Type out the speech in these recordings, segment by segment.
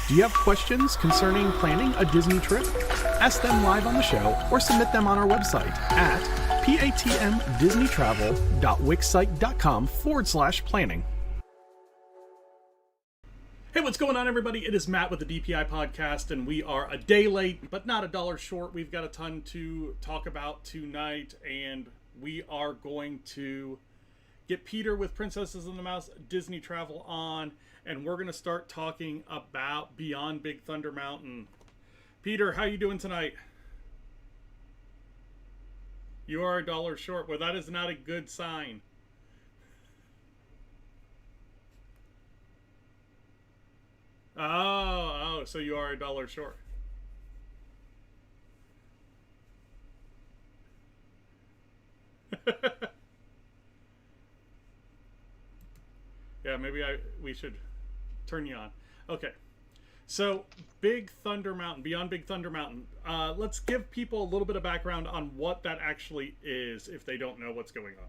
Do you have questions concerning planning a Disney trip? Ask them live on the show or submit them on our website at patmdisneytravel.wixsite.com/planning. Hey, what's going on, everybody? It is Matt with the DPI podcast, and we are a day late, but not a dollar short. We've got a ton to talk about tonight, and we are going to get Peter with Princesses and the Mouse Disney Travel on, and we're going to start talking about Beyond Big Thunder Mountain. Peter, how you doing tonight? You are a dollar short. Well, that is not a good sign. Oh, so you are a dollar short. Yeah, maybe we should turn you on. Okay. So, Big Thunder Mountain, Beyond Big Thunder Mountain. Let's give people a little bit of background on what that actually is if they don't know what's going on.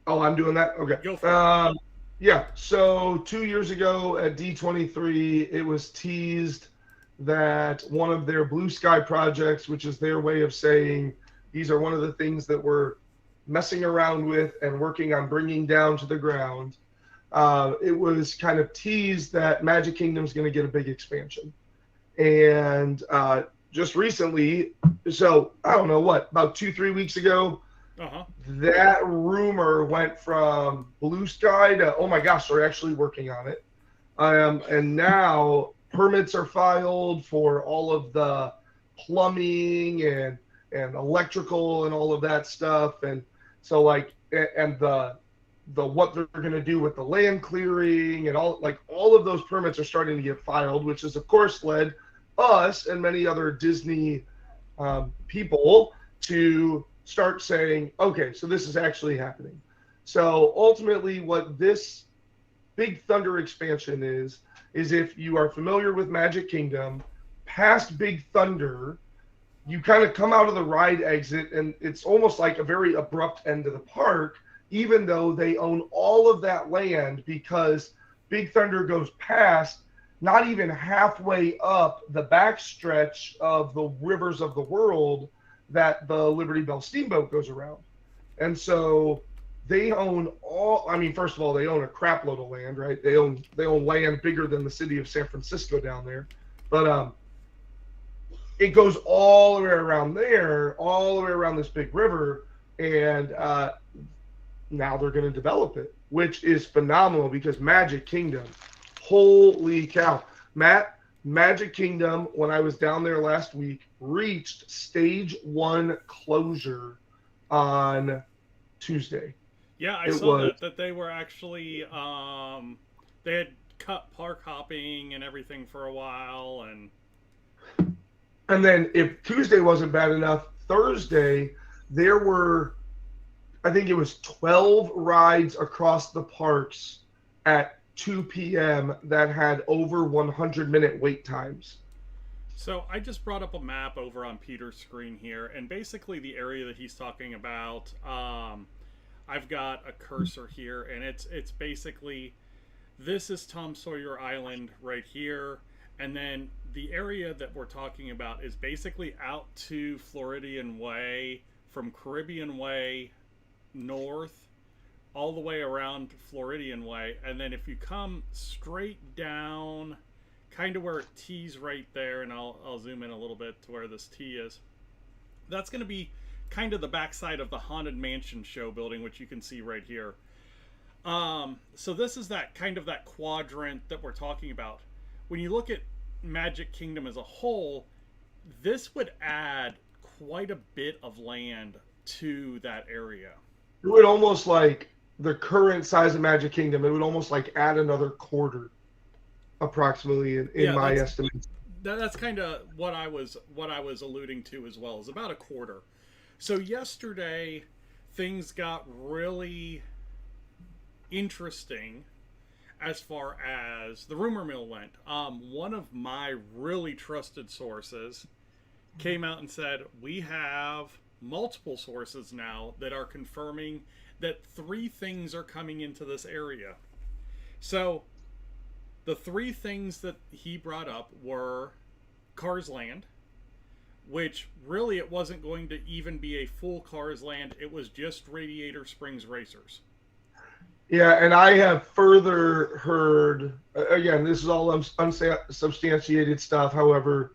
Oh, I'm doing that? Okay. Go for it. Yeah, so 2 years ago at D23, it was teased that one of their Blue Sky projects, which is their way of saying these are one of the things that we're messing around with and working on bringing down to the ground, it was kind of teased that Magic Kingdom is going to get a big expansion. And just recently, so I don't know what, about 2-3 weeks ago, that rumor went from Blue Sky to, oh my gosh, they're actually working on it. And now permits are filed for all of the plumbing and electrical and all of that stuff. And so and the what they're going to do with the land clearing and all of those permits are starting to get filed, which has of course led us and many other Disney people to start saying, okay, so this is actually happening. So ultimately what this Big Thunder expansion is if you are familiar with Magic Kingdom, past Big Thunder, you kind of come out of the ride exit and it's almost like a very abrupt end to the park, even though they own all of that land, because Big Thunder goes past not even halfway up the backstretch of the rivers of the world that the Liberty Bell Steamboat goes around. And so they own first of all, they own a crap load of land, right? They own land bigger than the city of San Francisco down there. But it goes all the way around there, all the way around this big river, and now they're going to develop it, which is phenomenal because Magic Kingdom, holy cow. Magic Kingdom, when I was down there last week, reached stage 1 closure on Tuesday. Yeah, I saw that they were actually they had cut park hopping and everything for a while, and then if Tuesday wasn't bad enough, Thursday there were, I think it was 12 rides across the parks at 2 p.m. that had over 100-minute wait times. So I just brought up a map over on Peter's screen here, and basically the area that he's talking about, I've got a cursor here, and it's basically, this is Tom Sawyer Island right here, and then the area that we're talking about is basically out to Floridian Way, from Caribbean Way north all the way around Floridian Way, and then if you come straight down kind of where it T's right there, and I'll zoom in a little bit to where this T is, that's going to be kind of the backside of the Haunted Mansion show building, which you can see right here. So this is that kind of that quadrant that we're talking about. When you look at Magic Kingdom as a whole, this would add quite a bit of land to that area. It would almost, like the current size of Magic Kingdom, it would almost like add another quarter, approximately, in my estimate. That's kind of what I was alluding to as well, is about a quarter. So yesterday, things got really interesting as far as the rumor mill went. One of my really trusted sources came out and said, we have multiple sources now that are confirming that 3 things are coming into this area. So the three things that he brought up were Cars Land, which really it wasn't going to even be a full Cars Land. It was just Radiator Springs Racers. Yeah, and I have further heard, again, this is all unsubstantiated stuff. However,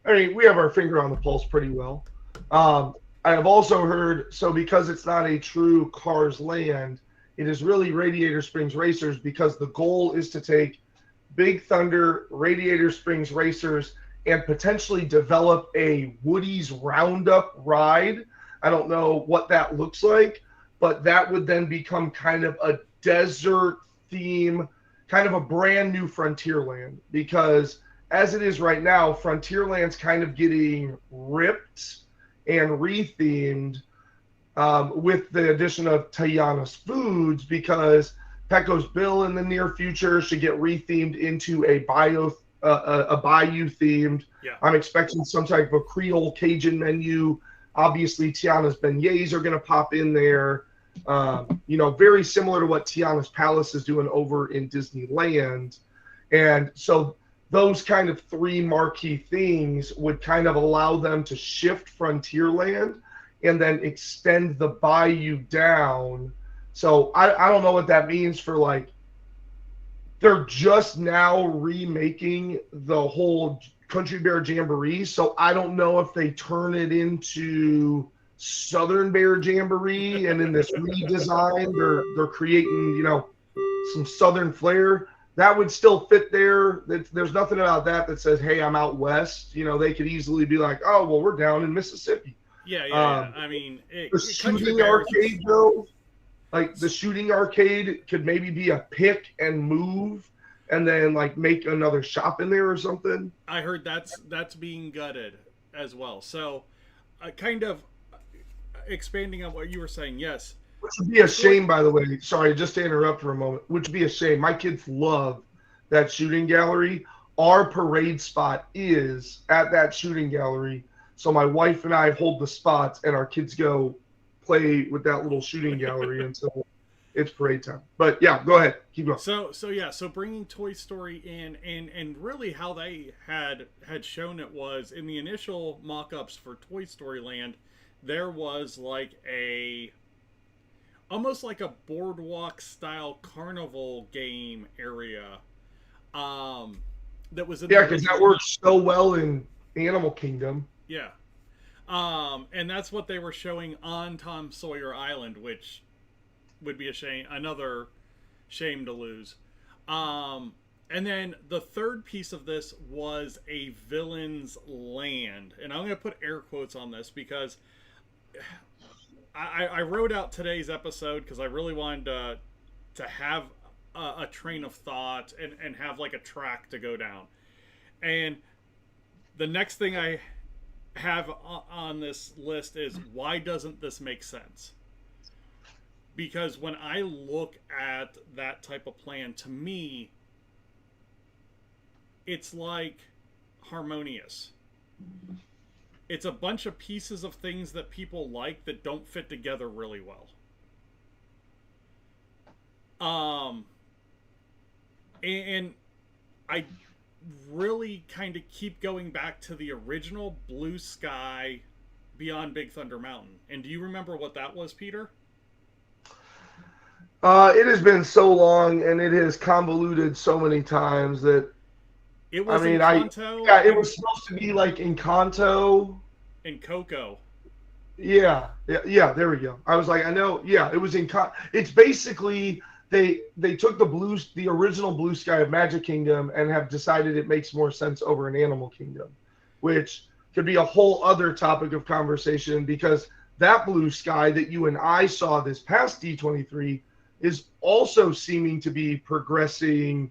I mean, we have our finger on the pulse pretty well. I have also heard, so because it's not a true Cars Land, it is really Radiator Springs Racers, because the goal is to take Big Thunder, Radiator Springs Racers, and potentially develop a Woody's Roundup ride. I don't know what that looks like, but that would then become kind of a desert theme, kind of a brand new Frontierland, because as it is right now, Frontierland's kind of getting ripped and rethemed with the addition of Tiana's Foods, because Pecco's Bill in the near future should get rethemed into a bayou themed. Yeah. I'm expecting some type of Creole Cajun menu. Obviously, Tiana's beignets are going to pop in there. Very similar to what Tiana's Palace is doing over in Disneyland. And so those kind of three marquee things would kind of allow them to shift Frontierland and then extend the bayou down. So I don't know what that means for, like, they're just now remaking the whole Country Bear Jamboree. So I don't know if they turn it into Southern Bear Jamboree, and in this redesign, they're creating, some Southern flair. That would still fit there. There's nothing about that says, hey, I'm out west. They could easily be like, oh, well, we're down in Mississippi. Yeah. I mean, the shooting arcade, though, like the shooting arcade could maybe be a pick and move, and then like make another shop in there or something. I heard that's being gutted as well. So, kind of expanding on what you were saying, yes. Which would be a shame, by the way. Sorry, just to interrupt for a moment. Which would be a shame. My kids love that shooting gallery. Our parade spot is at that shooting gallery. So my wife and I hold the spots, and our kids go play with that little shooting gallery until it's parade time. But yeah, go ahead. Keep going. So bringing Toy Story in, and really how they had shown it was in the initial mock-ups for Toy Story Land, there was like almost like a boardwalk style carnival game area that was in because that works so well in Animal Kingdom. Yeah. And that's what they were showing on Tom Sawyer Island, which would be another shame to lose. And then the third piece of this was a villain's land. And I'm going to put air quotes on this because I wrote out today's episode because I really wanted to have a train of thought and have like a track to go down. And the next thing I have on this list is, why doesn't this make sense? Because when I look at that type of plan, to me, it's like harmonious. It's a bunch of pieces of things that people like that don't fit together really well. And I really kind of keep going back to the original Blue Sky Beyond Big Thunder Mountain. And do you remember what that was, Peter? It has been so long, and it has convoluted so many times that it was Encanto. It was supposed to be like Encanto and Coco. Yeah, there we go. I was like, I know, yeah, it was it's basically they took the original Blue Sky of Magic Kingdom and have decided it makes more sense over an Animal Kingdom, which could be a whole other topic of conversation, because that Blue Sky that you and I saw this past D23 is also seeming to be progressing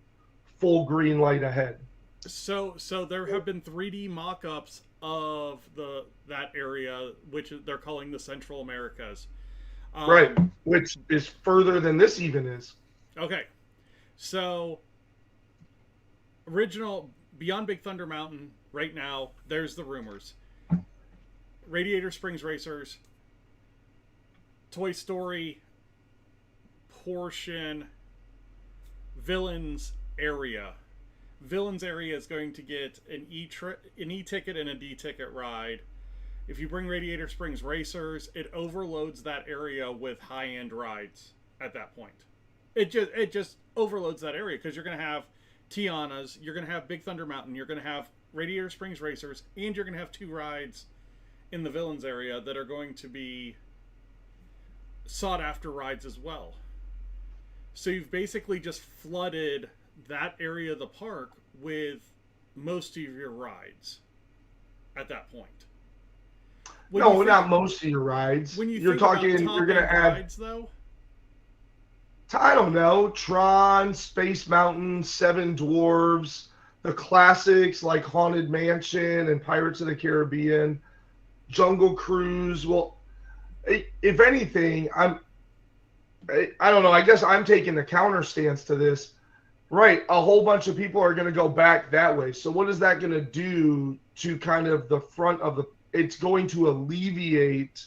full green light ahead. So there have been 3D mock-ups of that area, which they're calling the Central Americas. Right, which is further than this even is. Okay, so original Beyond Big Thunder Mountain, right now, there's the rumors. Radiator Springs Racers, Toy Story portion, Villains area. Villains area is going to get an E-ticket and a D-ticket ride. If you bring Radiator Springs Racers, it overloads that area with high-end rides at that point. It just overloads that area because you're going to have Tiana's, you're going to have Big Thunder Mountain, you're going to have Radiator Springs Racers, and you're going to have 2 rides in the Villains area that are going to be sought-after rides as well. So you've basically just flooded that area of the park with most of your rides at that point. Not most of your rides. When you're talking, you're going to add rides, though. I don't know, Tron, Space Mountain, Seven Dwarves, the classics like Haunted Mansion and Pirates of the Caribbean, Jungle Cruise. Well, if anything, I don't know. I guess I'm taking the counter stance to this. Right, a whole bunch of people are going to go back that way. So what is that going to do to kind of the front of the? It's going to alleviate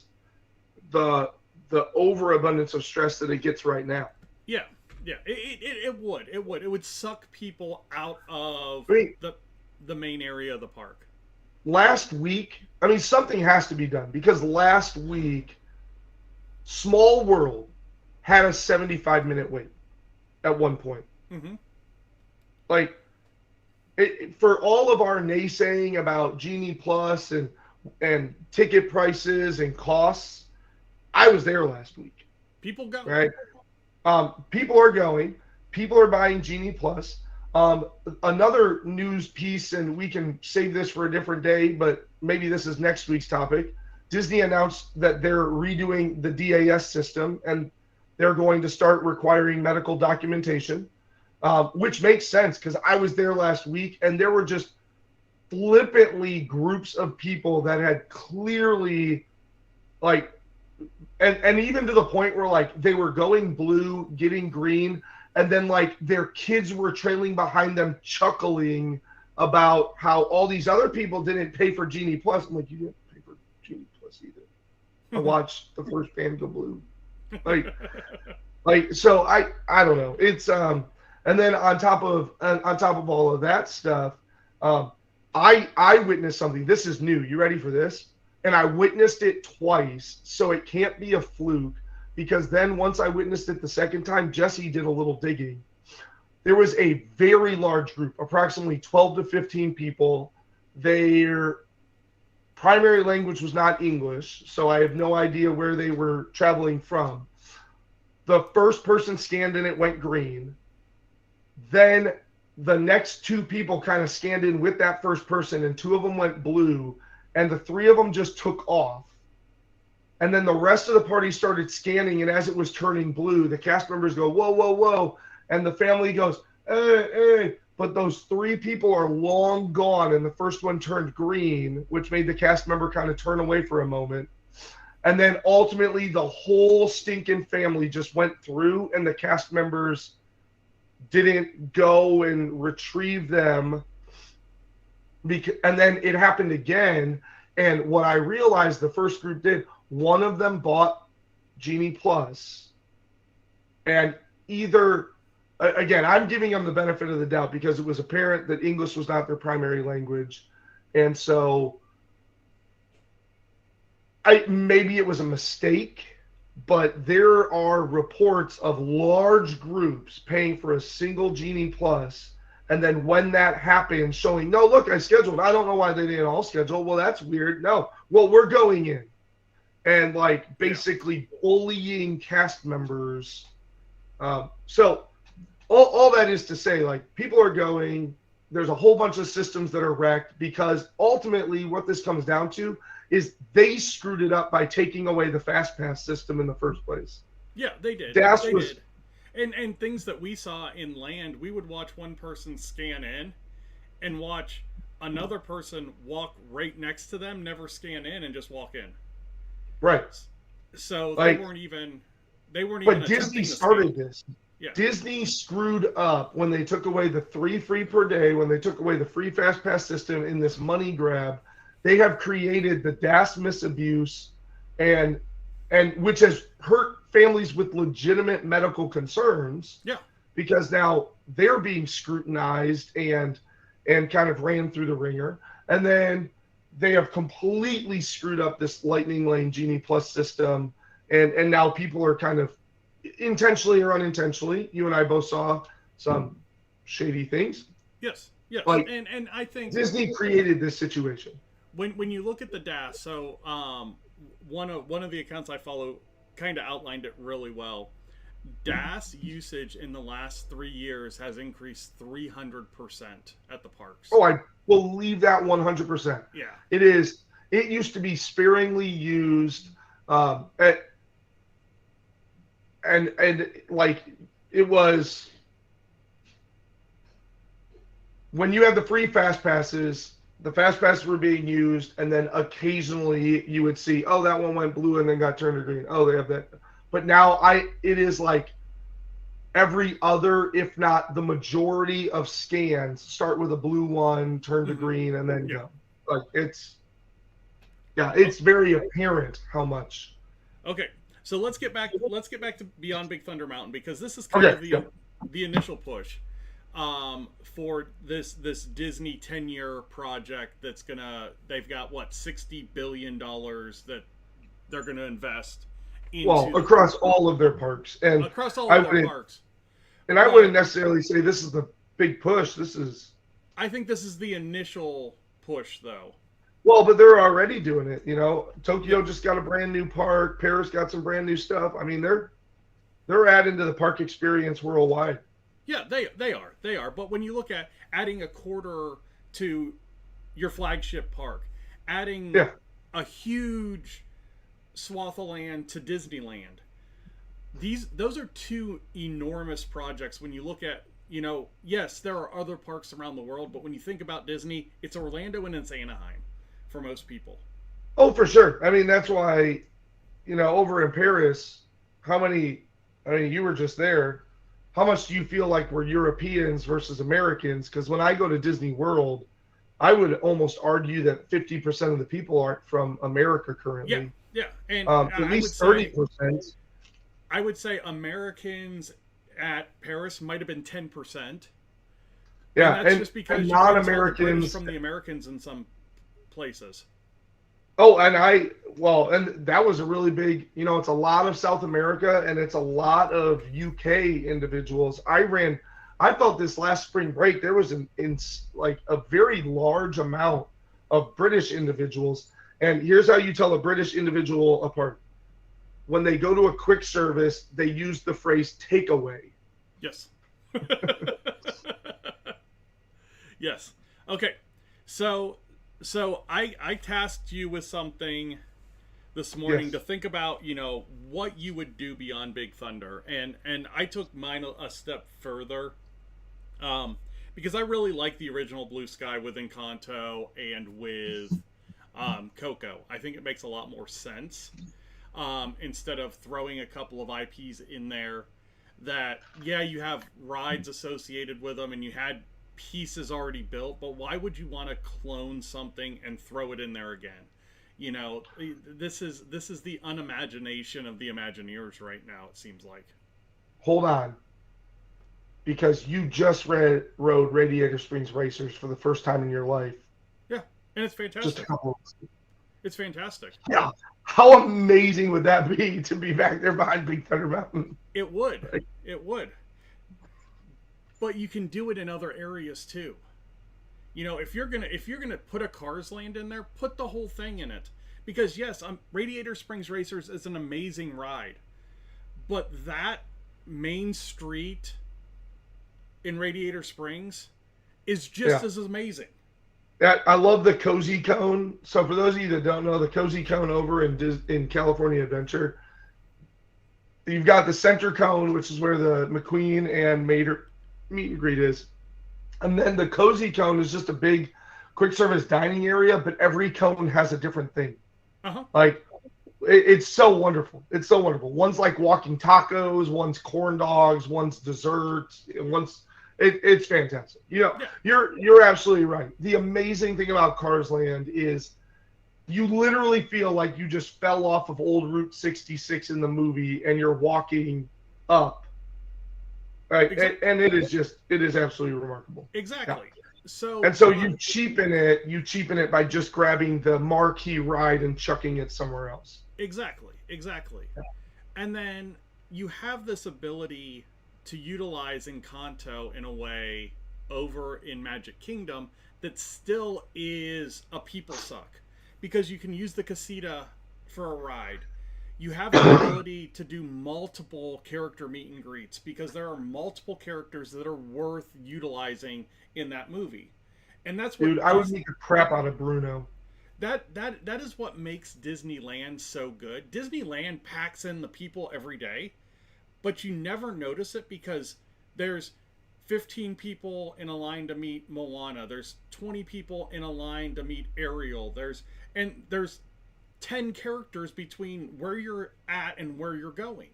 the overabundance of stress that it gets right now. Yeah. It would suck people out of the main area of the park. Last week, I mean, something has to be done because last week, Small World had a 75-minute wait at one point. Mm-hmm. Like, for all of our naysaying about Genie Plus and ticket prices and costs, I was there last week. People go. Right? People are going. People are buying Genie Plus. Another news piece, and we can save this for a different day, but maybe this is next week's topic. Disney announced that they're redoing the DAS system, and they're going to start requiring medical documentation, which makes sense because I was there last week, and there were just flippantly groups of people that had clearly, like, and even to the point where, like, they were going blue, getting green, and then, like, their kids were trailing behind them chuckling about how all these other people didn't pay for Genie Plus. I'm like, you didn't pay for Genie Plus either. I watched the first band go blue. Like, so I don't know. It's and then on top of all of that stuff, I witnessed something. This is new. You ready for this? And I witnessed it twice, so it can't be a fluke, because then once I witnessed it the second time, Jesse did a little digging. There was a very large group, approximately 12 to 15 people. Their primary language was not English, so I have no idea where they were traveling from. The first person scanned in, it went green. Then the next 2 people kind of scanned in with that first person, and 2 of them went blue, and the 3 of them just took off. And then the rest of the party started scanning, and as it was turning blue, the cast members go, whoa, whoa, whoa. And the family goes, hey, hey. But those 3 people are long gone, and the first one turned green, which made the cast member kind of turn away for a moment. And then ultimately the whole stinking family just went through, and the cast members didn't go and retrieve them. And then it happened again. And what I realized the first group did, one of them bought Genie Plus, and either, again, I'm giving them the benefit of the doubt because it was apparent that English was not their primary language. And so maybe it was a mistake, but there are reports of large groups paying for a single Genie Plus. And then when that happened, showing, no, look, I scheduled. I don't know why they didn't all schedule. Well, that's weird. No. Well, we're going in. And, like, basically bullying cast members. So all that is to say, like, people are going. There's a whole bunch of systems that are wrecked because ultimately what this comes down to is they screwed it up by taking away the Fast Pass system in the first place. Yeah, they did. DAS they was... did. And things that we saw in Land, we would watch one person scan in and watch another person walk right next to them, never scan in, and just walk in. Right. So like, they weren't even. But Disney started this. Yeah. Disney screwed up when they took away the 3 free per day, when they took away the free Fast Pass system in this money grab. They have created the DAS misabuse, and which has hurt families with legitimate medical concerns. Yeah. Because now they're being scrutinized, and and kind of ran through the ringer. And then they have completely screwed up this Lightning Lane Genie Plus system. And now people are kind of intentionally or unintentionally, you and I both saw some shady things. Yes, yes, Like and I think Disney created this situation. when you look at the DAS, so one of the accounts I follow kind of outlined it really well. DAS usage in the last 3 years has increased 300% at the parks. Oh, I believe that 100%. Yeah. It is. It used to be sparingly used, and like it was when you had the free fast passes. The fast passes were being used, and then occasionally you would see, oh, that one went blue and then got turned to green. Oh, they have that. But now it is like every other, if not the majority of scans start with a blue one, turn to green, and then go. Like it's very apparent how much. Okay, so let's get back to Beyond Big Thunder Mountain, because this is kind of the initial push for this Disney 10-year project that's they've got what, $60 billion that they're gonna invest into across all of their parks and across all of their parks. And I wouldn't necessarily say this is the big push. I think this is the initial push, though. Well, but they're already doing it. Tokyo just got a brand new park. Paris got some brand new stuff. I mean, they're adding to the park experience worldwide. Yeah, they are. But when you look at adding a quarter to your flagship park, adding a huge swath of land to Disneyland, those are two enormous projects. When you look at, yes, there are other parks around the world, but when you think about Disney, it's Orlando and it's Anaheim for most people. Oh, for sure. I mean, that's why, over in Paris, you were just there. How much do you feel like we're Europeans versus Americans? Because when I go to Disney World, I would almost argue that 50% of the people aren't from America currently. Yeah. And at least 30%. I would say Americans at Paris might have been 10%. Yeah, and that's just because and you non-Americans from the Americans in some places. Oh, and that was a really big, it's a lot of South America and it's a lot of UK individuals. I felt this last spring break, there was a very large amount of British individuals. And here's how you tell a British individual apart. When they go to a quick service, they use the phrase takeaway. Yes. Yes. Okay. So I tasked you with something this morning to think about, what you would do beyond Big Thunder. And I took mine a step further because I really like the original Blue Sky with Encanto and with Coco. I think it makes a lot more sense instead of throwing a couple of IPs in there that, you have rides associated with them and you had pieces already built, but why would you want to clone something and throw it in there again? This is the unimagination of the Imagineers right now, it seems like. Hold on, because you just rode Radiator Springs Racers for the first time in your life. Yeah, and it's fantastic. Just a couple. It's fantastic. Yeah, how amazing would that be to be back there behind Big Thunder Mountain? It would. It would. But you can do it in other areas too. If you're gonna put a Cars Land in there, put the whole thing in it. Because yes, Radiator Springs Racers is an amazing ride, but that main street in Radiator Springs is just as amazing. I love the Cozy Cone. So for those of you that don't know, the Cozy Cone over in California Adventure, you've got the center cone, which is where the McQueen and Mater meet and greet is, and then the Cozy Cone is just a big quick service dining area, but every cone has a different thing. Like it's so wonderful. It's so wonderful. One's like walking tacos, one's corn dogs, one's desserts, and one's it's fantastic. You're absolutely right. The amazing thing about Cars Land is you literally feel like you just fell off of old Route 66 in the movie and you're walking up. Right. Exactly. And it is absolutely remarkable. Exactly. So And so you cheapen it. You cheapen it by just grabbing the marquee ride and chucking it somewhere else. exactly. And then you have this ability to utilize Encanto in a way over in Magic Kingdom that still is a people suck, because you can use the casita for a ride. You have the ability to do multiple character meet and greets because there are multiple characters that are worth utilizing in that movie. And that's Dude, what I would make a crap out of Bruno. that is what makes Disneyland so good. Disneyland packs in the people every day, but you never notice it because there's 15 people in a line to meet Moana. There's 20 people in a line to meet Ariel. There's 10 characters between where you're at and where you're going.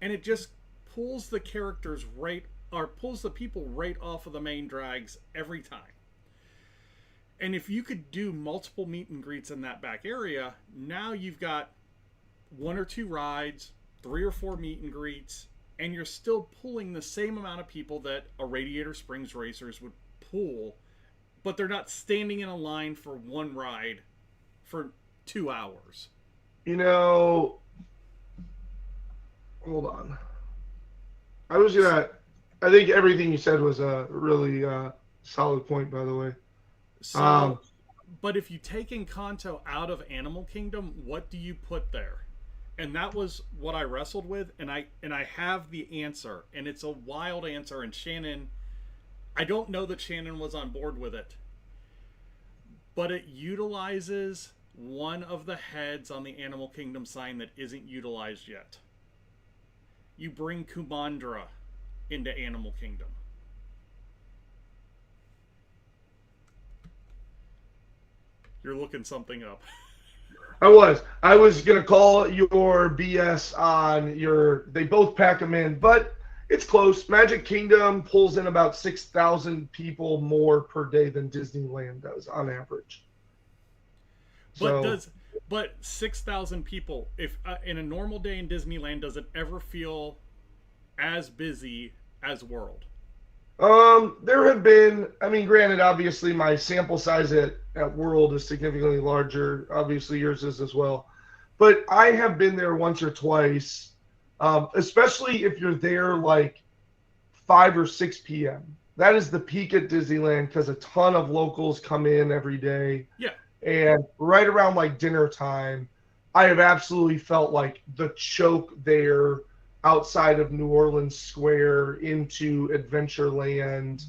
And it just pulls the characters right, or pulls the people right off of the main drags every time. And if you could do multiple meet and greets in that back area, now you've got 1 or 2 rides, 3 or 4 meet and greets, and you're still pulling the same amount of people that a Radiator Springs Racers would pull, but they're not standing in a line for one ride for 2 hours. You know, hold on. I think everything you said was a really solid point, by the way. So, but if you take Encanto out of Animal Kingdom, what do you put there? And that was what I wrestled with, and I have the answer, and it's a wild answer. And Shannon, I don't know that Shannon was on board with it, but it utilizes one of the heads on the Animal Kingdom sign that isn't utilized yet. You bring Kumandra into Animal Kingdom. You're looking something up. I was gonna call your BS on your. They both pack them in, but it's close. Magic Kingdom pulls in about 6,000 people more per day than Disneyland does on average. But 6,000 people, if in a normal day in Disneyland, does it ever feel as busy as World? There have been. I mean, granted, obviously my sample size at World is significantly larger. Obviously, yours is as well. But I have been there once or twice, especially if you're there like 5 or 6 p.m. That is the peak at Disneyland because a ton of locals come in every day. Yeah. And right around like dinner time, I have absolutely felt like the choke there outside of New Orleans Square into Adventureland,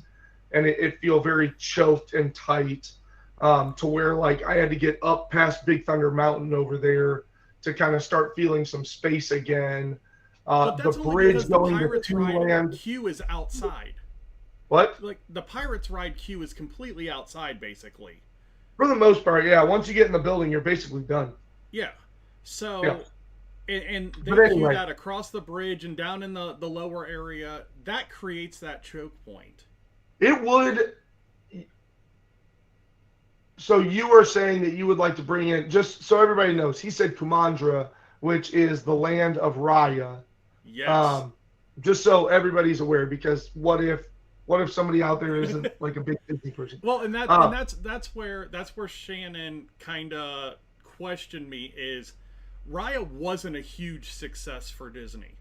and it feel very choked and tight, to where like I had to get up past Big Thunder Mountain over there to kind of start feeling some space again. But that's the only bridge because the going to Pirates ride Toonland. queue is outside. What? Like the Pirates ride queue is completely outside, basically. For the most part, yeah. Once you get in the building, you're basically done. Yeah. So. Yeah. And they But anyway. queue that across the bridge and down in the lower area. That creates that choke point. It would. So you are saying that you would like to bring in, just so everybody knows, he said Kumandra, which is the land of Raya. Yes. Just so everybody's aware, because what if somebody out there isn't like a big Disney person? Well, and that's where Shannon kind of questioned me is Raya wasn't a huge success for Disney.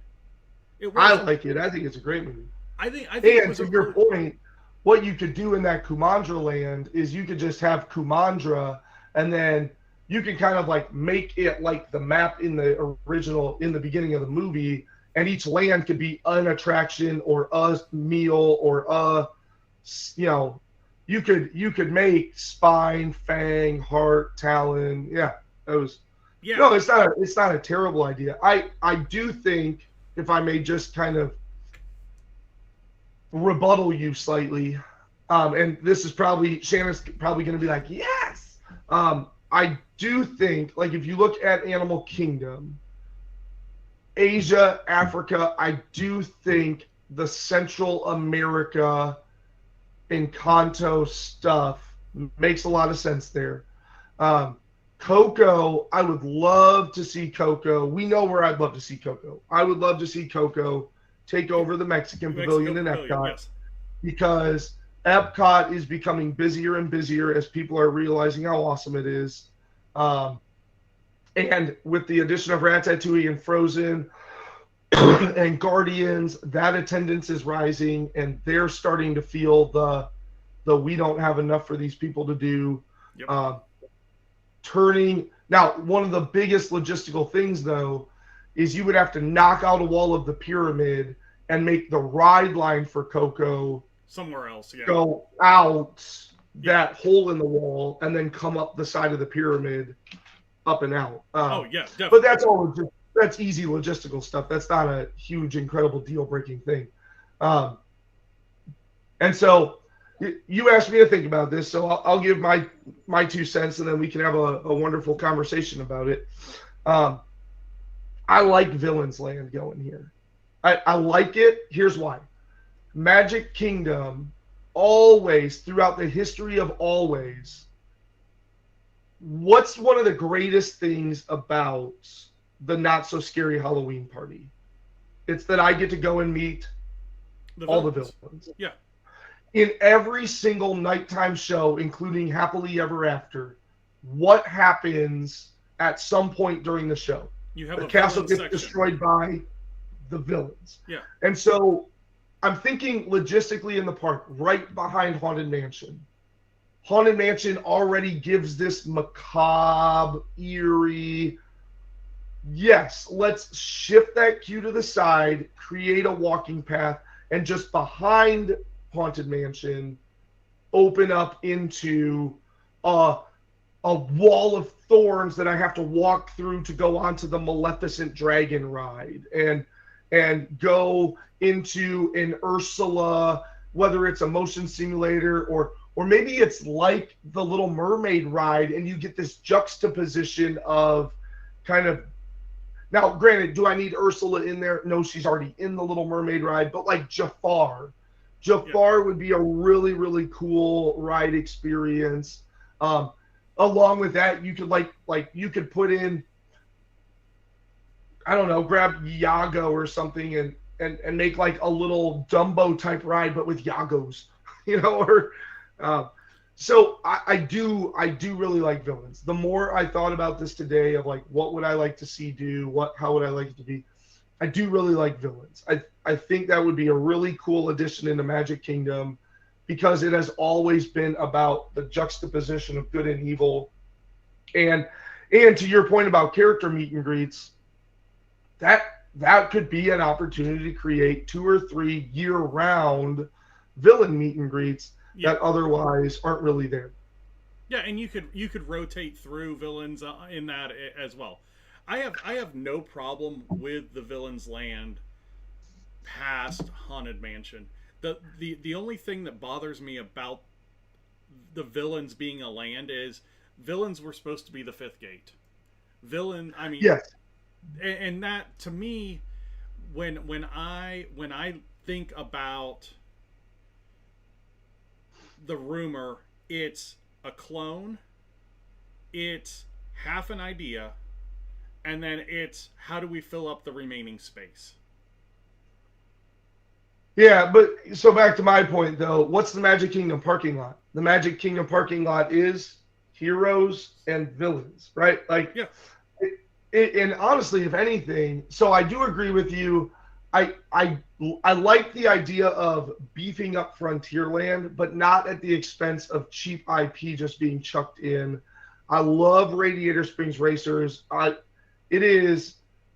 I like it. I think it's a great movie. I think And it was to your point, what you could do in that Kumandra land is you could just have Kumandra, and then you can kind of like make it like the map in the original, in the beginning of the movie, and each land could be an attraction or a meal or you could make Spine, Fang, Heart, Talon. Yeah, those. Yeah. No, it's not a terrible idea. I do think, if I may just kind of rebuttal you slightly, and this is probably, Shannon's probably going to be like, yes. I do think, like, if you look at Animal Kingdom, Asia, Africa, I do think the Central America Encanto stuff makes a lot of sense there. Coco, I would love to see Coco. We know where I'd love to see Coco. I would love to see Coco take over the Mexican Pavilion in Epcot, yes. because Epcot is becoming busier and busier as people are realizing how awesome it is. And with the addition of Ratatouille and Frozen and Guardians, that attendance is rising, and they're starting to feel the we don't have enough for these people to do. Yep. Turning now, one of the biggest logistical things though is you would have to knock out a wall of the pyramid and make the ride line for Coco Somewhere else, yeah. go out that hole in the wall and then come up the side of the pyramid up and out. Oh yeah, definitely. But that's easy logistical stuff. That's not a huge, incredible deal-breaking thing. And so you asked me to think about this, so I'll give my 2 cents, and then we can have a wonderful conversation about it. I like Villains Land going here. I like it. Here's why. Magic Kingdom, always, throughout the history of always, what's one of the greatest things about the Not So Scary Halloween Party? It's that I get to go and meet all the villains. Yeah. In every single nighttime show, including Happily Ever After, what happens at some point during the show? You have the a castle gets section. destroyed by the villains. Yeah. And so I'm thinking logistically in the park, right behind Haunted Mansion. Haunted Mansion already gives this macabre, eerie. Yes, let's shift that queue to the side, create a walking path, and just behind Haunted Mansion, open up into a wall of thorns that I have to walk through to go onto the Maleficent Dragon ride, and go into an Ursula, whether it's a motion simulator or maybe it's like the Little Mermaid ride, and you get this juxtaposition of kind of. Now, granted, do I need Ursula in there? No, she's already in the Little Mermaid ride, but like Jafar. Jafar would be a really, really cool ride experience. Along with that, you could like you could put in, I don't know, grab Yago or something and make like a little Dumbo type ride, but with Yagos, or so I do really like Villains. The more I thought about this today of like, what would I like to see do? How would I like it to be? I do really like Villains. I think that would be a really cool addition into Magic Kingdom because it has always been about the juxtaposition of good and evil. And to your point about character meet and greets, that could be an opportunity to create 2 or 3 year-round villain meet and greets that otherwise aren't really there. Yeah, and you could rotate through villains in that as well. I have no problem with the Villains Land past Haunted Mansion. The only thing that bothers me about the villains being a land is villains were supposed to be the 5th gate. Yes. And that to me, when I think about the rumor, it's a clone, it's half an idea, and then it's how do we fill up the remaining space. Yeah, but so back to my point though, what's the Magic Kingdom parking lot? The Magic Kingdom parking lot is heroes and villains, right? Like, yeah. And honestly, if anything, so I do agree with you. I like the idea of beefing up Frontierland, but not at the expense of cheap IP just being chucked in. I love Radiator Springs Racers. It is,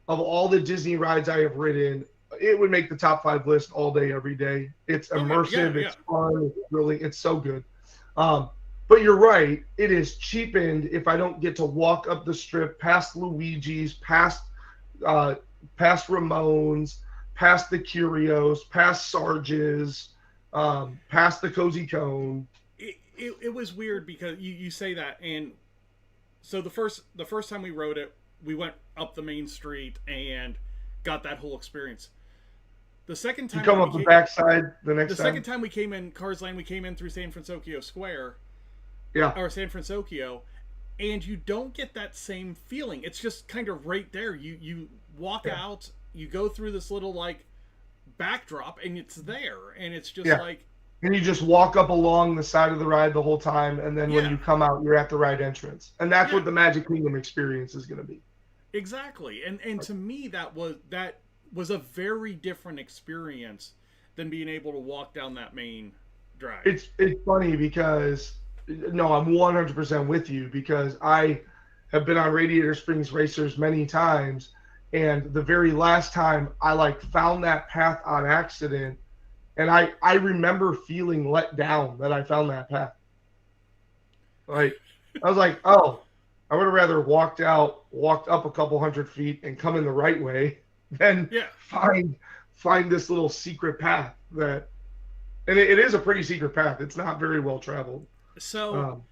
of all the Disney rides I have ridden, it would make the top 5 list all day, every day. It's immersive. It's fun. It's so good. But you're right. It is cheapened if I don't get to walk up the strip past Luigi's, past Ramone's, past the Curios, past Sarge's, past the Cozy Cone. It was weird because you say that, and so the first time we rode it, we went up the main street and got that whole experience. The second time you come up the backside the next time. The second time we came in Cars Land, we came in through San Francisco Square. Yeah. Or San Francisco, and you don't get that same feeling. It's just kind of right there. You walk out, you go through this little like backdrop, and it's there, and it's just like And you just walk up along the side of the ride the whole time, and then when Yeah, you come out, you're at the ride entrance. And that's yeah, what the Magic Kingdom experience is going to be. exactly. And to me, that was a very different experience than being able to walk down that main drag. It's funny because no, I'm 100% with you because I have been on Radiator Springs Racers many times, and the very last time I like found that path on accident, and I remember feeling let down that I found that path. Like I was like, oh, I would have rather walked up a couple hundred feet and come in the right way than Yeah. find this little secret path that, and it is a pretty secret path. It's not very well traveled. So Um,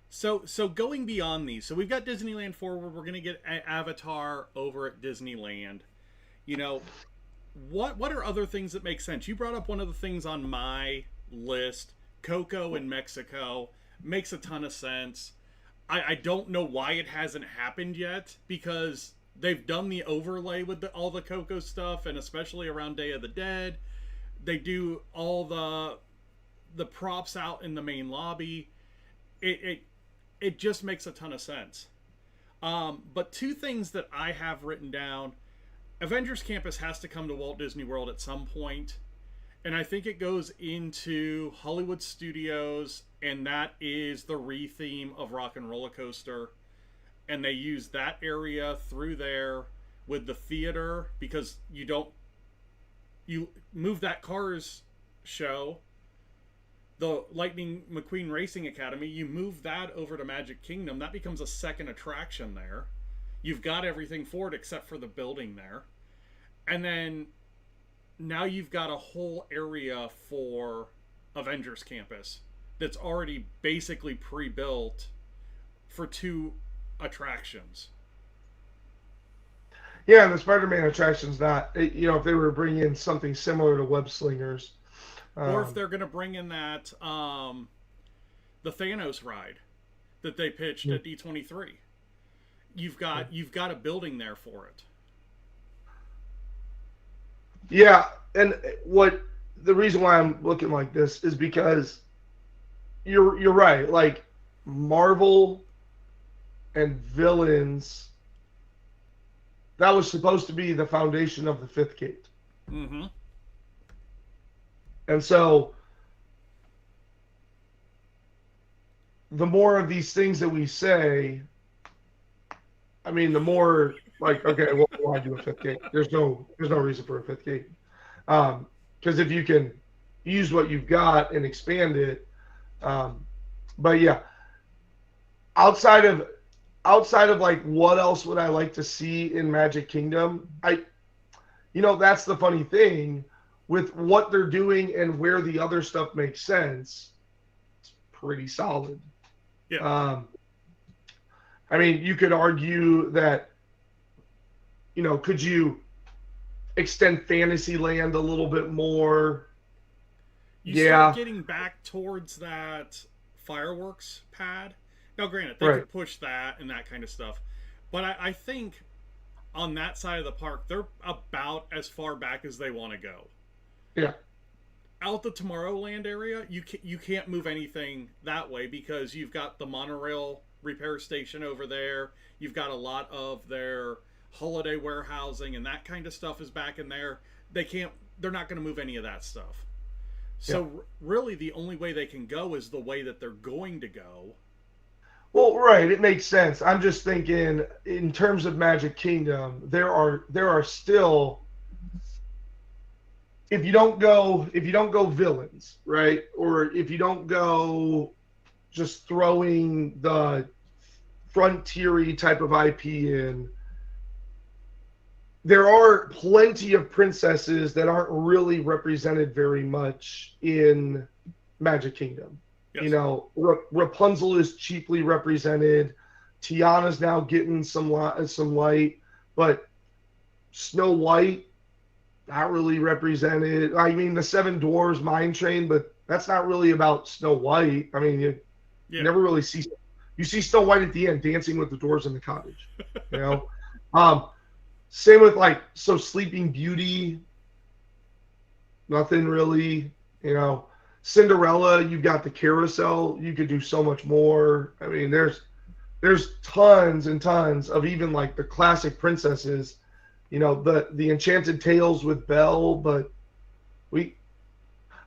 so going beyond these, so we've got Disneyland Forward. We're gonna get Avatar over at Disneyland. You know, what are other things that make sense? You brought up one of the things on my list, Coco in Mexico. Makes a ton of sense. I don't know why it hasn't happened yet because they've done the overlay with all the Coco stuff, and especially around Day of the Dead, they do all the props out in the main lobby. It just makes a ton of sense. But two things that I have written down: Avengers Campus has to come to Walt Disney World at some point, and I think it goes into Hollywood Studios, and that is the re-theme of Rock and Roller Coaster, and they use that area through there with the theater because you move that Cars show, the Lightning McQueen Racing Academy, you move that over to Magic Kingdom. That becomes a second attraction there. You've got everything for it except for the building there. And then now you've got a whole area for Avengers Campus that's already basically pre-built for two attractions. yeah, and the Spider-Man attraction's not. If they were bringing in something similar to Web Slingers, Or if um, they're going to bring in that the Thanos ride that they pitched at D23. You've got a building there for it. yeah, and what the reason why I'm looking like this is because you're right. Like Marvel and villains, that was supposed to be the foundation of the fifth gate. Mm-hmm. And so the more of these things that we say, I mean, the more like, okay, well, why do a fifth gate? There's no reason for a fifth gate. Because if you can use what you've got and expand it, but yeah, outside of like what else would I like to see in Magic Kingdom? That's the funny thing with what they're doing and where the other stuff makes sense. It's pretty solid. Yeah. I mean, you could argue that, could you extend Fantasyland a little bit more? You Yeah, start getting back towards that fireworks pad. Now, granted, they right. could push that and that kind of stuff, but I think on that side of the park, they're about as far back as they want to go. Yeah, Out the Tomorrowland area, you can't move anything that way because you've got the monorail repair station over there. You've got a lot of their holiday warehousing and that kind of stuff is back in there. They're not going to move any of that stuff. yeah. So really the only way they can go is the way that they're going to go. Well, right. It makes sense. I'm just thinking in terms of Magic Kingdom, there are still, if you don't go villains, right? Or if you don't go just throwing the frontiery type of IP in, there are plenty of princesses that aren't really represented very much in Magic Kingdom. Yes. Rapunzel is cheaply represented. Tiana's now getting some light, but Snow White not really represented. I mean, the Seven Dwarves Mine Train, but that's not really about Snow White. I mean, you Yeah. never really see. You see Snow White at the end dancing with the dwarves in the cottage. You know, um, same with so Sleeping Beauty, nothing really. Cinderella, you've got the carousel. You could do so much more. I mean, there's tons and tons of even like the classic princesses, you know, the Enchanted Tales with Belle. But we,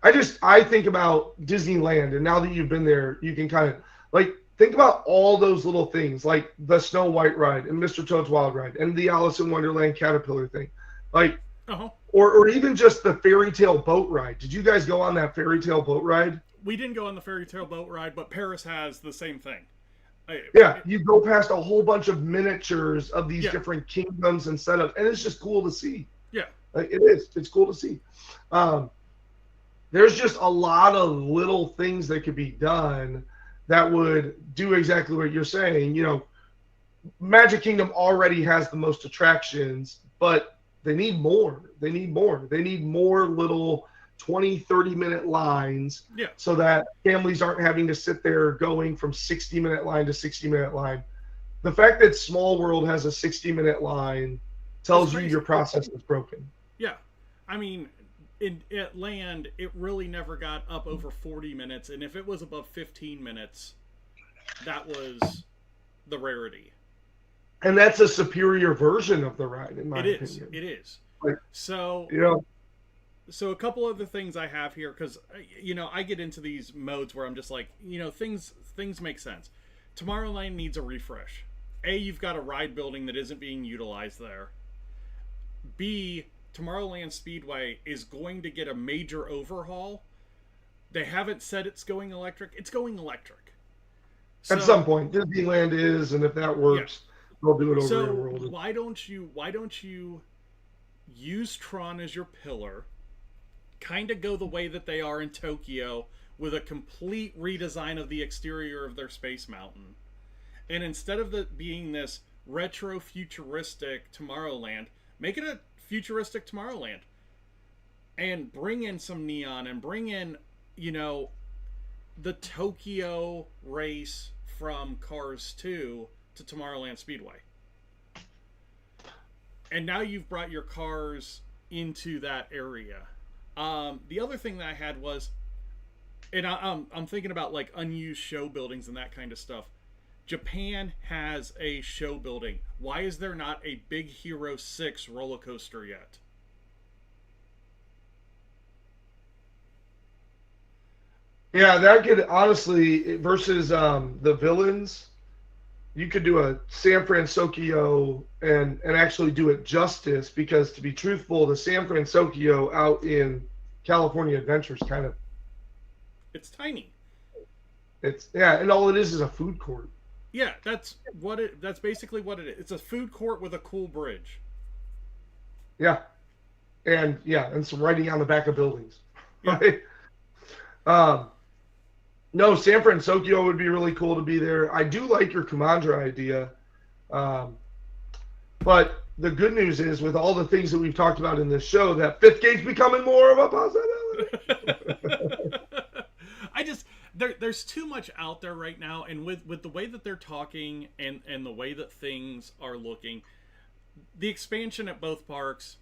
I think about Disneyland, and now that you've been there, you can kind of like think about all those little things, like the Snow White ride and Mr. Toad's Wild Ride and the Alice in Wonderland Caterpillar thing, like, Uh-huh. or even just the fairy tale boat ride. Did you guys go on that fairy tale boat ride? We didn't go on the fairy tale boat ride, but Paris has the same thing. Yeah, you go past a whole bunch of miniatures of these Yeah. different kingdoms and setups, and it's just cool to see. Yeah. Like, it is. It's cool to see. There's just a lot of little things that could be done that would do exactly what you're saying. You know, Magic Kingdom already has the most attractions, but they need more. They need more. They need more little 20, 30-minute lines, Yeah. so that families aren't having to sit there going from 60-minute line to 60-minute line. The fact that Small World has a 60-minute line tells you your process is broken. Yeah. I mean, at Land, it really never got up over 40 minutes, and if it was above 15 minutes, that was the rarity. And that's a superior version of the ride, in my opinion. It is. Like, so, you know, so a couple other things I have here, because, you know, I get into these modes where I'm just like, you know, things make sense. Tomorrowland needs a refresh. A, you've got a ride building that isn't being utilized there. B, Tomorrowland Speedway is going to get a major overhaul. They haven't said it's going electric. It's going electric. At some point, Disneyland is, and if that works, they'll do it over so the world. why don't you use Tron as your pillar? Kind of go the way that they are in Tokyo with a complete redesign of the exterior of their Space Mountain. And instead of it being this retro futuristic Tomorrowland, make it a futuristic Tomorrowland. And bring in some neon and bring in, you know, the Tokyo race from Cars 2 to Tomorrowland Speedway. And now you've brought your cars into that area. The other thing that I had was, and I'm thinking about like unused show buildings and that kind of stuff. Japan has a show building. Why is there not a Big Hero 6 roller coaster yet? Yeah, that could honestly, versus the villains, you could do a San Francisco and actually do it justice, because to be truthful, the San Francisco out in California Adventure is kind of, it's tiny. It's, yeah, and all it is a food court. Yeah, that's basically what it is. It's a food court with a cool bridge. Yeah. And some writing on the back of buildings. Yeah. Right? No, San Francisco would be really cool to be there. I do like your Kumandra idea. But the good news is, with all the things that we've talked about in this show, that fifth gate's becoming more of a possibility. There's too much out there right now, and with the way that they're talking and the way that things are looking, the expansion at both parks,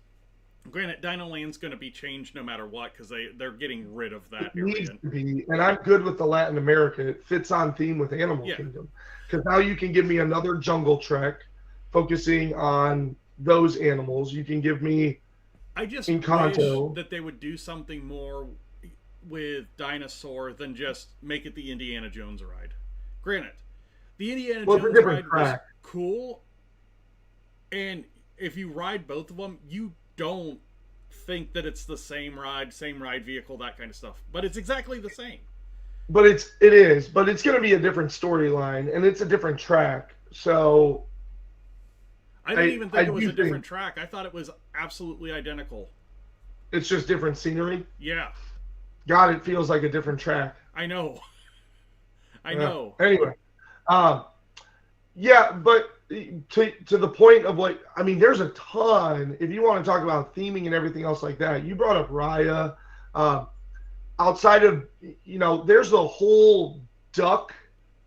granted, Dino Land's going to be changed no matter what, because they're getting rid of that area. Needs to be, and I'm good with the Latin America. It fits on theme with Animal Kingdom, because now you can give me another Jungle Trek focusing on those animals. You can give me I just Encanto. wish that they would do something more with Dinosaur than just make it the Indiana Jones ride. Granted, the Indiana Jones ride was cool, and if you ride both of them, you don't think that it's the same ride vehicle, that kind of stuff. But it's exactly the same. But it is. But it's going to be a different storyline, and it's a different track. So I didn't even think it was a different track. I thought it was absolutely identical. It's just different scenery? Yeah. God, it feels like a different track. I know. I know. Anyway. Yeah, but to the point of like, I mean, there's a ton. If you want to talk about theming and everything else like that, you brought up Raya. Outside of, you know, there's a whole duck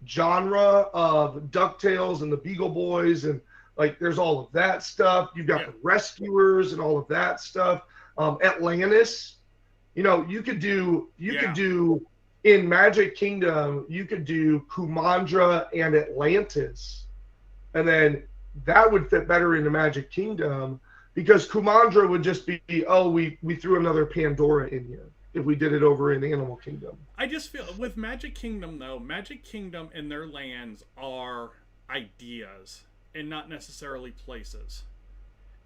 genre of DuckTales and the Beagle Boys, and like there's all of that stuff. You've got the Rescuers and all of that stuff. Atlantis, You could do in Magic Kingdom, you could do Kumandra and Atlantis, and then that would fit better into Magic Kingdom because Kumandra would just be, oh, we threw another Pandora in here if we did it over in Animal Kingdom. I just feel with Magic Kingdom though, Magic Kingdom and their lands are ideas and not necessarily places.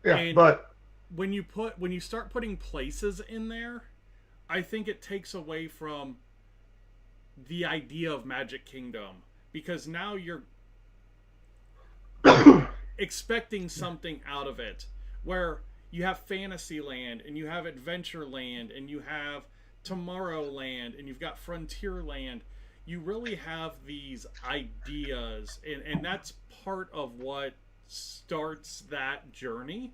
Yeah, and but when you start putting places in there, I think it takes away from the idea of Magic Kingdom because now you're expecting something out of it where you have Fantasyland and you have Adventureland and you have Tomorrowland and you've got Frontierland. You really have these ideas and that's part of what starts that journey.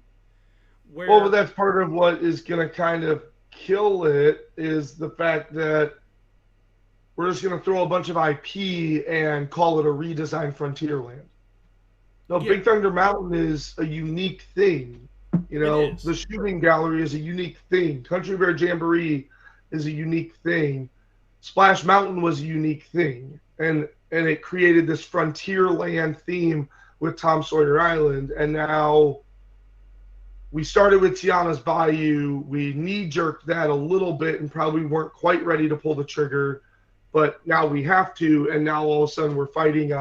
Well, but that's part of what is going to kind of kill it is the fact that we're just going to throw a bunch of IP and call it a redesigned Frontierland. No, Yeah. Big Thunder Mountain is a unique thing. The shooting gallery is a unique thing. Country Bear Jamboree is a unique thing. Splash Mountain was a unique thing. And it created this Frontierland theme with Tom Sawyer Island. And now we started with Tiana's Bayou. We knee-jerked that a little bit and probably weren't quite ready to pull the trigger. But now we have to, and now all of a sudden we're fighting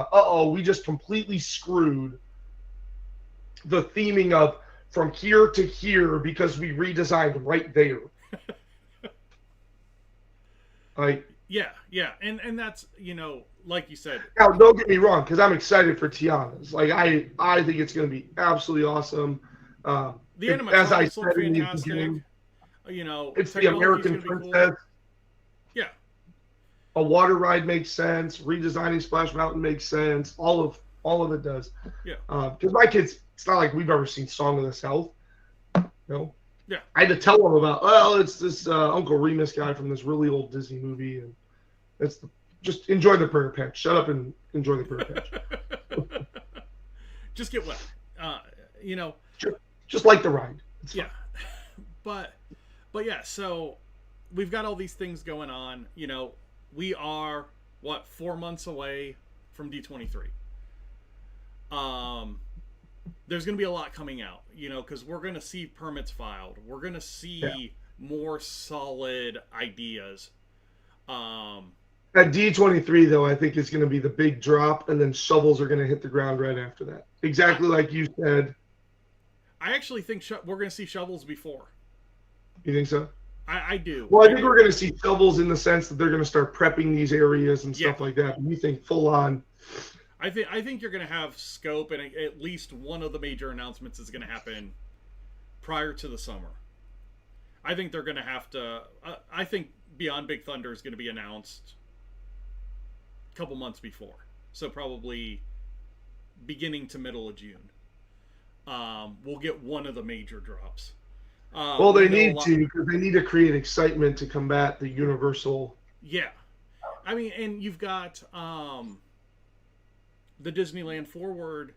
we just completely screwed the theming of from here to here because we redesigned right there. Yeah. And that's, like you said. Now, don't get me wrong, because I'm excited for Tiana's. Like, I think it's going to be absolutely awesome. The animatronics look fantastic. It's the American Princess. Cool. Yeah. A water ride makes sense. Redesigning Splash Mountain makes sense. All of it does. Yeah. Because my kids, it's not like we've ever seen Song of the South. Yeah. I had to tell them about, it's this Uncle Remus guy from this really old Disney movie, and just enjoy the Prayer Patch. Shut up and enjoy the Prayer Patch. Just get wet. Just like the ride. Yeah. But yeah, so we've got all these things going on. We are 4 months away from D23. There's going to be a lot coming out, because we're going to see permits filed. We're going to see more solid ideas. At D23, though, I think is going to be the big drop, and then shovels are going to hit the ground right after that. Exactly like you said. I actually think we're going to see shovels before. You think so? I do. Well, I think we're going to see shovels in the sense that they're going to start prepping these areas and stuff like that. You think full on? I think you're going to have scope, and at least one of the major announcements is going to happen prior to the summer. I think they're going to have to. I think Beyond Big Thunder is going to be announced a couple months before, so probably beginning to middle of June. We'll get one of the major drops. Well, they need to, because they need to create excitement to combat the Universal. Yeah, I mean, and you've got the Disneyland Forward.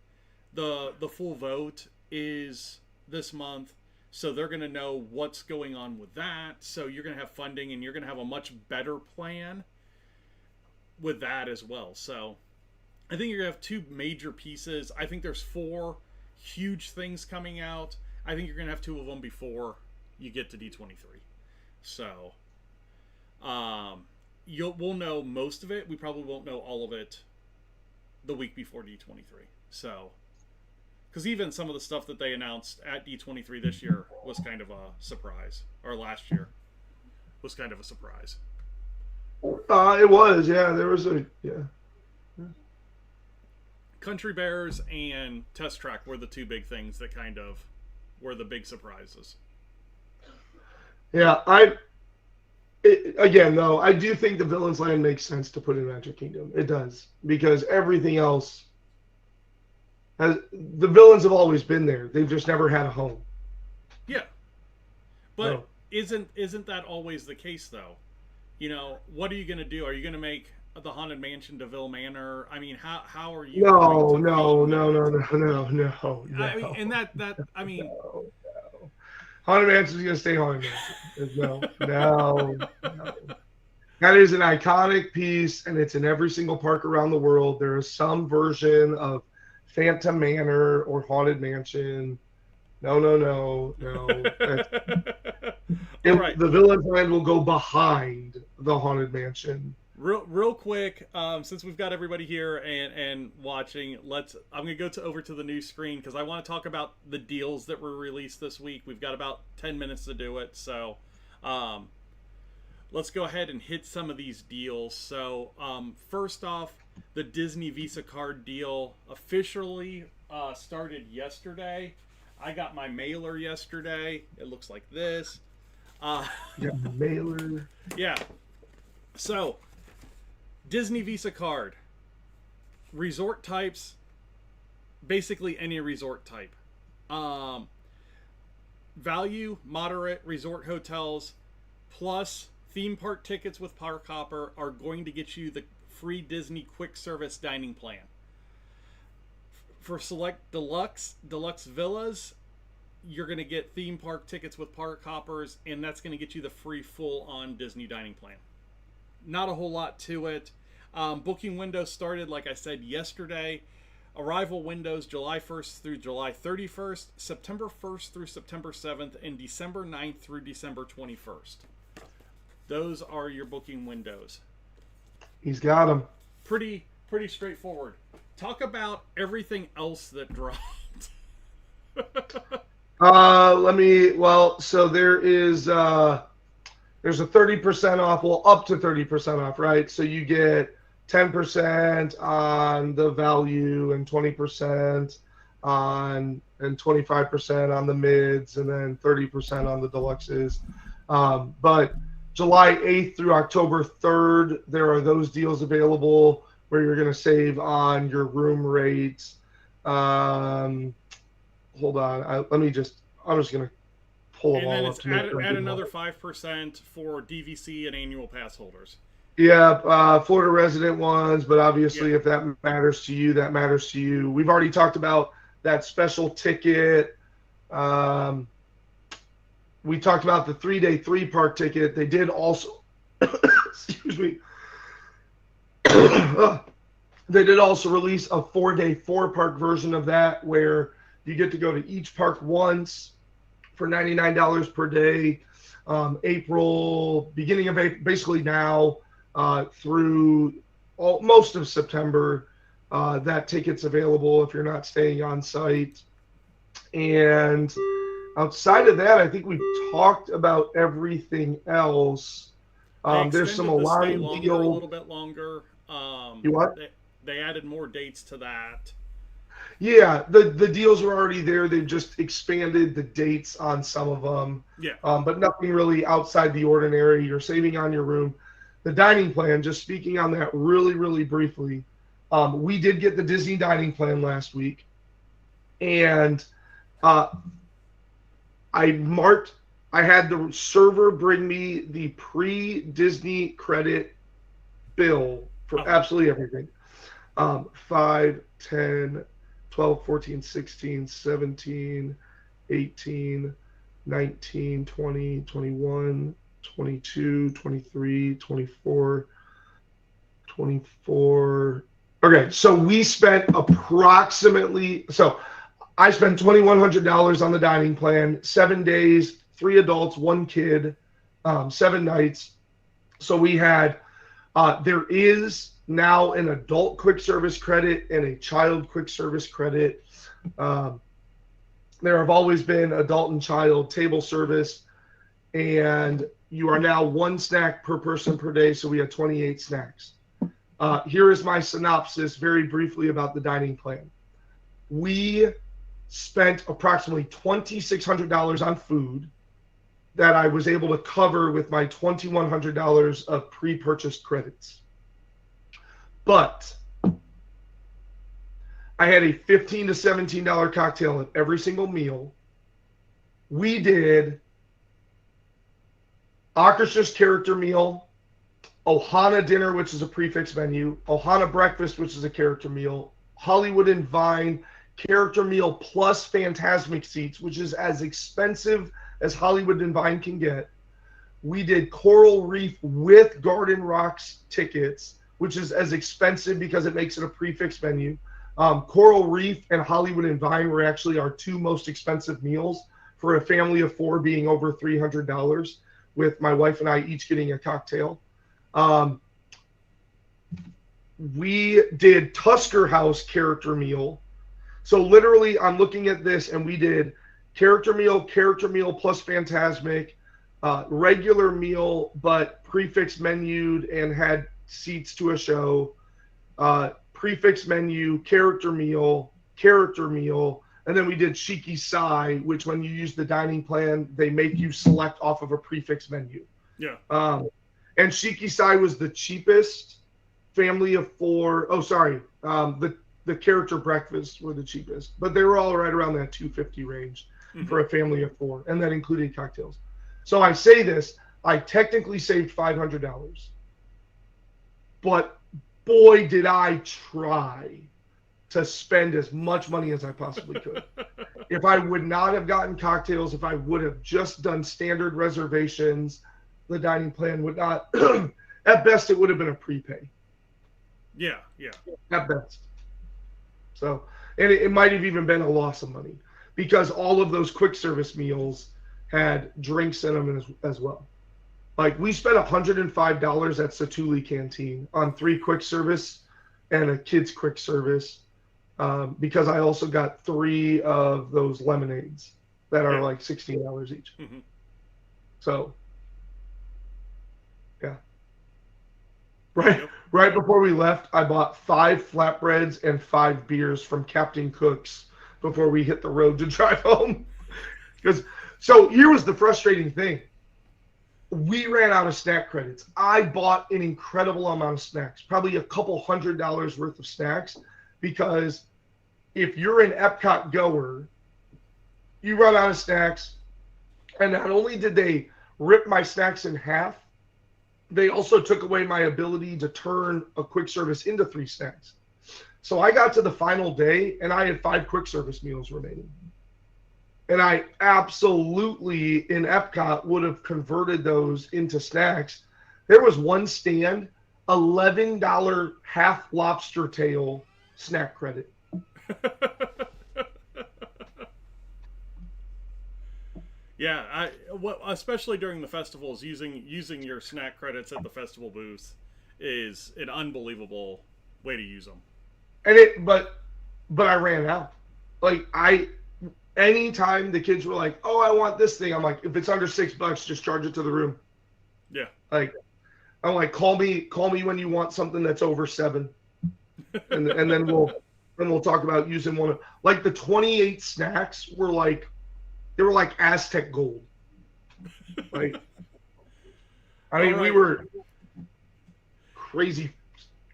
The full vote is this month, so they're going to know what's going on with that. So you're going to have funding, and you're going to have a much better plan with that as well. So I think you're going to have two major pieces. I think there's 4 huge things coming out. I think you're going to have 2 of them before you get to D23. So we'll know most of it. We probably won't know all of it the week before D23. So, because even some of the stuff that they announced at D23 this year was kind of a surprise, or last year was kind of a surprise. It was, yeah. There was Country Bears and Test Track were the 2 big things that kind of were the big surprises. Yeah, again, though, I do think the Villains Land makes sense to put in Magic Kingdom. It does, because everything else the villains have always been there. They've just never had a home. Yeah, but isn't that always the case, though? What are you going to do? Are you going to make the Haunted Mansion DeVille Manor? I mean, how are you? No. I mean, and that I mean, no. Haunted Mansion's gonna stay Haunted Mansion. No. That is an iconic piece, and it's in every single park around the world. There is some version of Phantom Manor or Haunted Mansion. No. All right. The Village Land will go behind the Haunted Mansion. Real quick, since we've got everybody here and watching, I'm gonna go over to the new screen because I want to talk about the deals that were released this week. We've got about 10 minutes to do it, so let's go ahead and hit some of these deals. So first off, the Disney Visa card deal officially started yesterday. I got my mailer yesterday. It looks like this. You got the mailer. Yeah. So, Disney Visa card. Resort types. Basically any resort type. Value, moderate resort hotels, plus theme park tickets with Park Hopper are going to get you the free Disney quick service dining plan. For select deluxe villas, you're going to get theme park tickets with Park Hoppers, and that's going to get you the free full-on Disney dining plan. Not a whole lot to it. Booking windows started, like I said, yesterday. Arrival windows July 1st through July 31st, September 1st through September 7th, and December 9th through December 21st. Those are your booking windows. He's got them. Pretty straightforward. Talk about everything else that dropped. So there's a 30% off, up to 30% off, right? So you get 10% on the value and 20% on and 25% on the mids and then 30% on the deluxes. But July 8th through October 3rd, there are those deals available where you're going to save on your room rates. Hold on. I'm just going to pull them all up. And then add another 5% for DVC and annual pass holders. Yeah, Florida resident ones, but obviously if that matters to you, that matters to you. We've already talked about that special ticket. We talked about the 3-day 3-park ticket. They did also, excuse me, they did also release a 4-day 4-park version of that where you get to go to each park once for $99 per day. Beginning of April, basically now through most of September, that ticket's available if you're not staying on site. And outside of that, I think we've talked about everything else. There's some alarming deal. A little bit longer. You what? They added more dates to that. Yeah, the deals were already there. They've just expanded the dates on some of them. Yeah. But nothing really outside the ordinary. You're saving on your room. The dining plan, just speaking on that really, really briefly, we did get the Disney dining plan last week. And I had the server bring me the pre-Disney credit bill for absolutely everything. 5, 10, 12, 14, 16, 17, 18, 19, 20, 21, 22, 23, 24, 24. Okay, so we spent I spent $2,100 on the dining plan, 7 days, 3 adults, 1 kid, 7 nights. So we had, there is now an adult quick service credit and a child quick service credit. There have always been adult and child table service, and you are now 1 snack per person per day. So we have 28 snacks. Here is my synopsis very briefly about the dining plan. We spent approximately $2,600 on food that I was able to cover with my $2,100 of pre-purchased credits. But I had a $15 to $17 cocktail at every single meal. We did Akershus character meal, Ohana dinner, which is a prefix menu, Ohana breakfast, which is a character meal, Hollywood and Vine character meal plus Phantasmic seats, which is as expensive as Hollywood and Vine can get. We did Coral Reef with Garden Rocks tickets, which is as expensive because it makes it a prefix menu. Coral Reef and Hollywood and Vine were actually our two most expensive meals for a family of 4, being over $300, with my wife and I each getting a cocktail. We did Tusker House character meal. So literally, I'm looking at this, and we did character meal plus Phantasmic, regular meal, but prefix menued and had seats to a show, prefix menu, character meal, and then we did Shiki Sai, which when you use the dining plan, they make you select off of a prefix menu. Yeah. And Shiki Sai was the cheapest. Family of 4. Oh, sorry. The character breakfasts were the cheapest, but they were all right around that $250 range for a family of 4, and that included cocktails. So I say this, I technically saved $500, but boy, did I try to spend as much money as I possibly could. If I would not have gotten cocktails, if I would have just done standard reservations, the dining plan would not, at best, it would have been a prepay. Yeah. At best. So, and it might have even been a loss of money because all of those quick service meals had drinks in them as well. Like, we spent $105 at Satuli Canteen on 3 quick service and a kids quick service, because I also got 3 of those lemonades that are like $16 each. So, yeah. Right before we left, I bought 5 flatbreads and 5 beers from Captain Cook's before we hit the road to drive home. So here was the frustrating thing. We ran out of snack credits. I bought an incredible amount of snacks, probably a couple $100 worth of snacks, because if you're an Epcot goer, you run out of snacks. And not only did they rip my snacks in half, they also took away my ability to turn a quick service into 3 snacks. So I got to the final day and I had 5 quick service meals remaining. And I absolutely, in Epcot, would have converted those into snacks. There was one stand, $11 half lobster tail snack credit. Yeah, especially during the festivals, using your snack credits at the festival booths is an unbelievable way to use them. And but I ran out. Like, anytime the kids were like, "Oh, I want this thing," I'm like, if it's under $6, just charge it to the room. Yeah. Like, I'm like, call me when you want something that's over $7, and then we'll talk about using one of, like, the 28 snacks were like, they were like Aztec gold. Like, I mean, we were crazy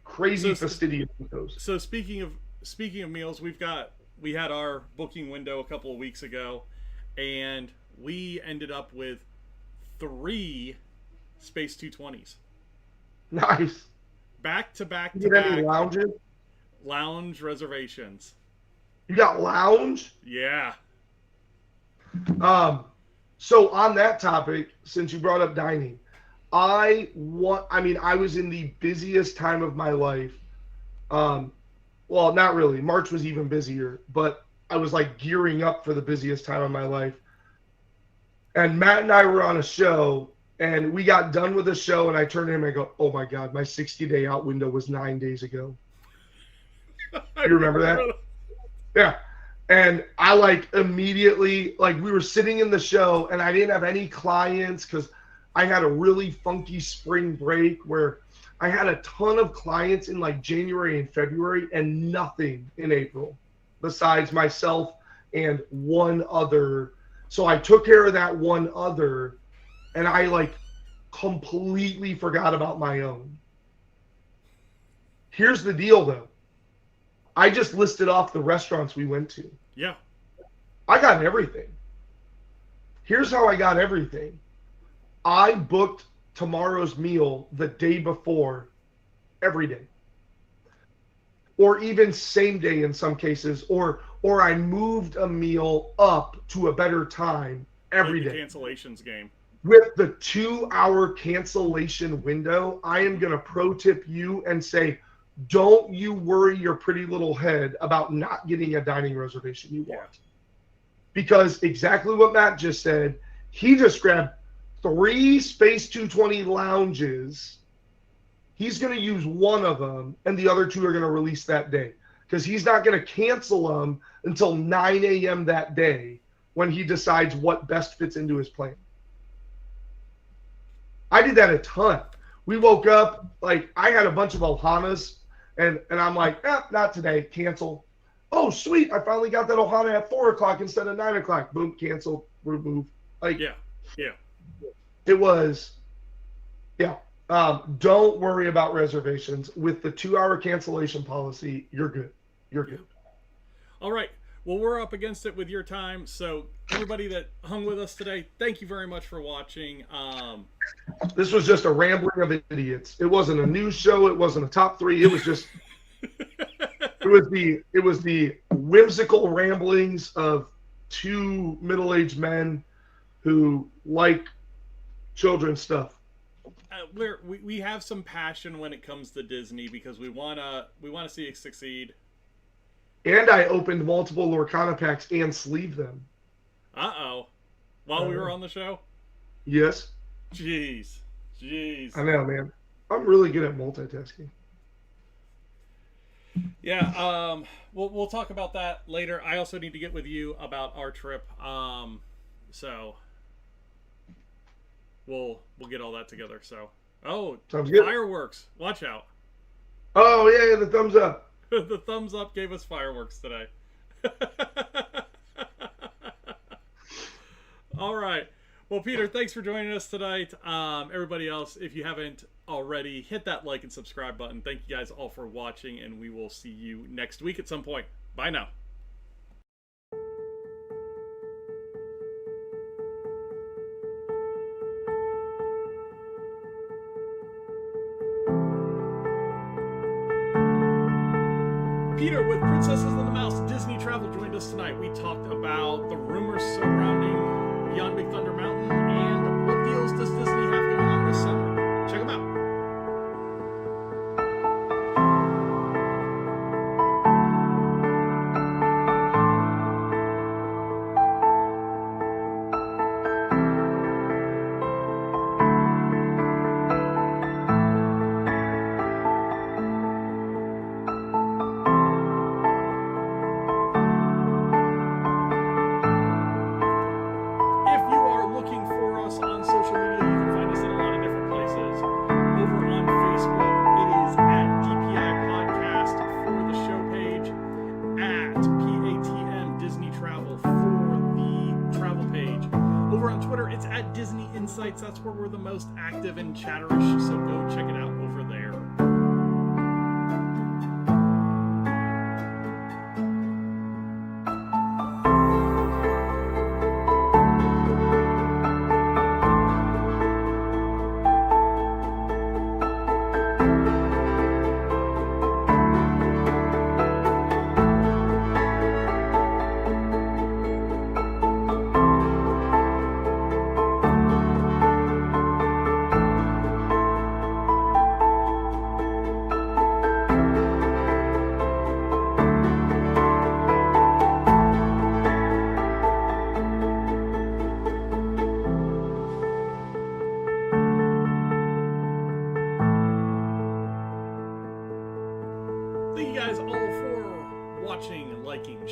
fastidious with those. So speaking of meals, we had our booking window a couple of weeks ago, and we ended up with 3 Space 220s. Nice. Back to back to You get any lounges? Lounge reservations. You got lounge? Yeah. So on that topic, since you brought up dining, I was in the busiest time of my life. Well, not really. March was even busier, but I was like gearing up for the busiest time of my life. And Matt and I were on a show, and we got done with the show, and I turned to him and I go, "Oh my God, my 60-day out window was 9 days ago." You remember that? Yeah. And I like immediately, like, we were sitting in the show and I didn't have any clients because I had a really funky spring break where I had a ton of clients in like January and February and nothing in April besides myself and one other. So I took care of that one other and I like completely forgot about my own. Here's the deal though. I just listed off the restaurants we went to. Yeah. I got everything. Here's how I got everything. I booked tomorrow's meal the day before every day. Or even same day in some cases, or I moved a meal up to a better time every like day. Cancellations game. With the 2-hour cancellation window, I am going to pro tip you and say, don't you worry your pretty little head about not getting a dining reservation you want. Yeah. Because exactly what Matt just said, he just grabbed 3 Space 220 lounges. He's going to use one of them, and the other 2 are going to release that day. Because he's not going to cancel them until 9 a.m. that day when he decides what best fits into his plan. I did that a ton. We woke up, like, I had a bunch of Ohanas, and I'm like, not today, cancel. Oh, sweet, I finally got that Ohana at 4 o'clock instead of 9 o'clock. Boom, cancel, remove. Like, yeah. It was, yeah. Don't worry about reservations. With the 2-hour cancellation policy, you're good. You're good. All right. Well, we're up against it with your time. So everybody that hung with us today, thank you very much for watching. This was just a rambling of idiots. It wasn't a news show. It wasn't a top 3. It was just it was the whimsical ramblings of 2 middle-aged men who like children's stuff. We have some passion when it comes to Disney because we wanna see it succeed. And I opened multiple Lorcana packs and sleeved them. While we were on the show? Yes. Jeez. I know, man. I'm really good at multitasking. Yeah, we'll talk about that later. I also need to get with you about our trip. So we'll get all that together. So sounds good. Fireworks. Watch out. Oh yeah, the thumbs up. The thumbs up gave us fireworks today. All right. Well, Peter, thanks for joining us tonight. Everybody else, if you haven't already, hit that like and subscribe button. Thank you guys all for watching, and we will see you next week at some point. Bye now. Peter with Princesses and the Mouse Disney Travel joined us tonight. We talked about the rumors surrounding Beyond Big Thunder Mountain and what deals does Disney have going on this summer. Check them out. That's where we're the most active and chatterish, so go check it out over there.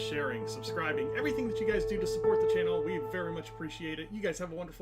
Sharing, subscribing, everything that you guys do to support the channel. We very much appreciate it. You guys have a wonderful